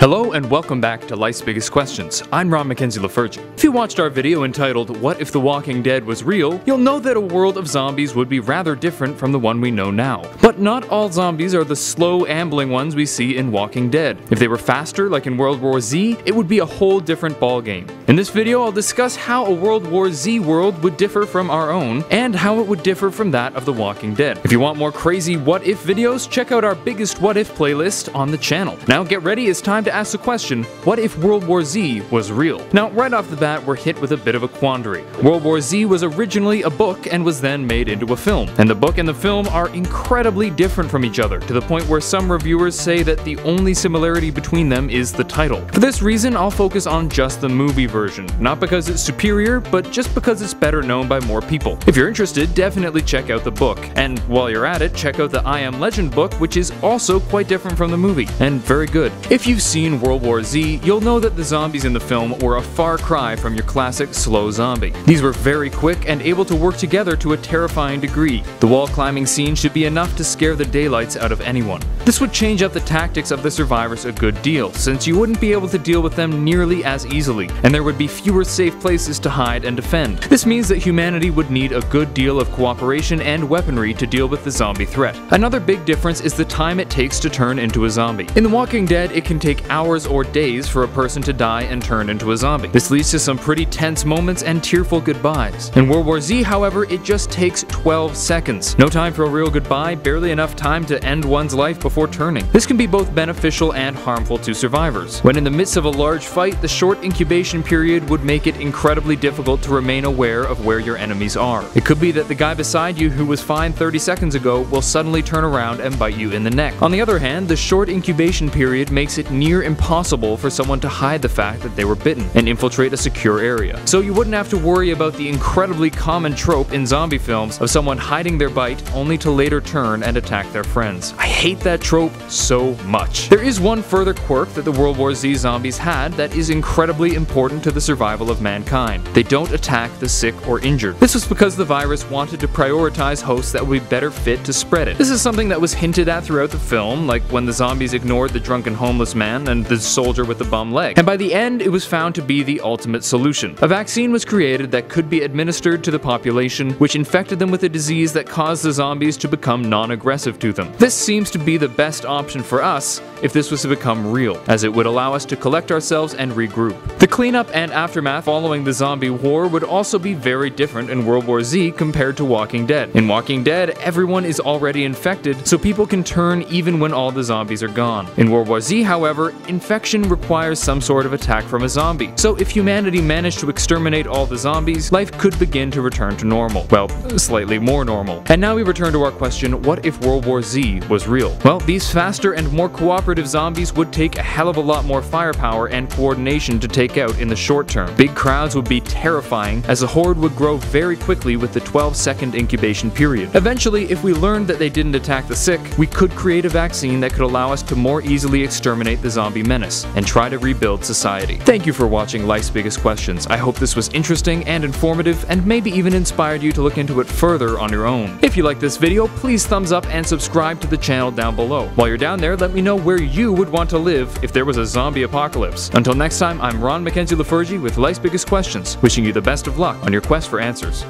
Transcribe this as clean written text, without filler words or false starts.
Hello and welcome back to Life's Biggest Questions. I'm Ron Mackenzie Lafergie. If you watched our video entitled What If the Walking Dead Was Real, you'll know that a world of zombies would be rather different from the one we know now. But not all zombies are the slow, ambling ones we see in Walking Dead. If they were faster, like in World War Z, it would be a whole different ballgame. In this video, I'll discuss how a World War Z world would differ from our own, and how it would differ from that of the Walking Dead. If you want more crazy what if videos, check out our biggest what if playlist on the channel. Now get ready, it's time to ask the question, what if World War Z was real? Now, right off the bat, we're hit with a bit of a quandary. World War Z was originally a book and was then made into a film. And the book and the film are incredibly different from each other, to the point where some reviewers say that the only similarity between them is the title. For this reason, I'll focus on just the movie version, not because it's superior, but just because it's better known by more people. If you're interested, definitely check out the book. And while you're at it, check out the I Am Legend book, which is also quite different from the movie, and very good. If you've seen World War Z, you'll know that the zombies in the film were a far cry from your classic slow zombie. These were very quick and able to work together to a terrifying degree. The wall climbing scene should be enough to scare the daylights out of anyone. This would change up the tactics of the survivors a good deal, since you wouldn't be able to deal with them nearly as easily, and there would be fewer safe places to hide and defend. This means that humanity would need a good deal of cooperation and weaponry to deal with the zombie threat. Another big difference is the time it takes to turn into a zombie. In The Walking Dead, it can take hours or days for a person to die and turn into a zombie. This leads to some pretty tense moments and tearful goodbyes. In World War Z, however, it just takes 12 seconds. No time for a real goodbye, barely enough time to end one's life before turning. This can be both beneficial and harmful to survivors. When in the midst of a large fight, the short incubation period would make it incredibly difficult to remain aware of where your enemies are. It could be that the guy beside you who was fine 30 seconds ago will suddenly turn around and bite you in the neck. On the other hand, the short incubation period makes it near impossible for someone to hide the fact that they were bitten and infiltrate a secure area. So you wouldn't have to worry about the incredibly common trope in zombie films of someone hiding their bite only to later turn and attack their friends. I hate that trope so much. There is one further quirk that the World War Z zombies had that is incredibly important to the survival of mankind. They don't attack the sick or injured. This was because the virus wanted to prioritize hosts that would be better fit to spread it. This is something that was hinted at throughout the film, like when the zombies ignored the drunken homeless man and the soldier with the bum leg. And by the end, it was found to be the ultimate solution. A vaccine was created that could be administered to the population, which infected them with a disease that caused the zombies to become non-aggressive to them. This seems to be the best option for us if this was to become real, as it would allow us to collect ourselves and regroup. The cleanup and aftermath following the zombie war would also be very different in World War Z compared to Walking Dead. In Walking Dead, everyone is already infected, so people can turn even when all the zombies are gone. In World War Z, however, infection requires some sort of attack from a zombie. So if humanity managed to exterminate all the zombies, life could begin to return to normal. Well, slightly more normal. And now we return to our question, what if World War Z was real? Well, these faster and more cooperative zombies would take a hell of a lot more firepower and coordination to take out in the short term. Big crowds would be terrifying, as the horde would grow very quickly with the 12-second incubation period. Eventually, if we learned that they didn't attack the sick, we could create a vaccine that could allow us to more easily exterminate the zombie menace and try to rebuild society. Thank you for watching Life's Biggest Questions. I hope this was interesting and informative, and maybe even inspired you to look into it further on your own. If you like this video, please thumbs up and subscribe to the channel down below. While you're down there, let me know where you would want to live if there was a zombie apocalypse. Until next time, I'm Ron Mackenzie Lafergie with Life's Biggest Questions, wishing you the best of luck on your quest for answers.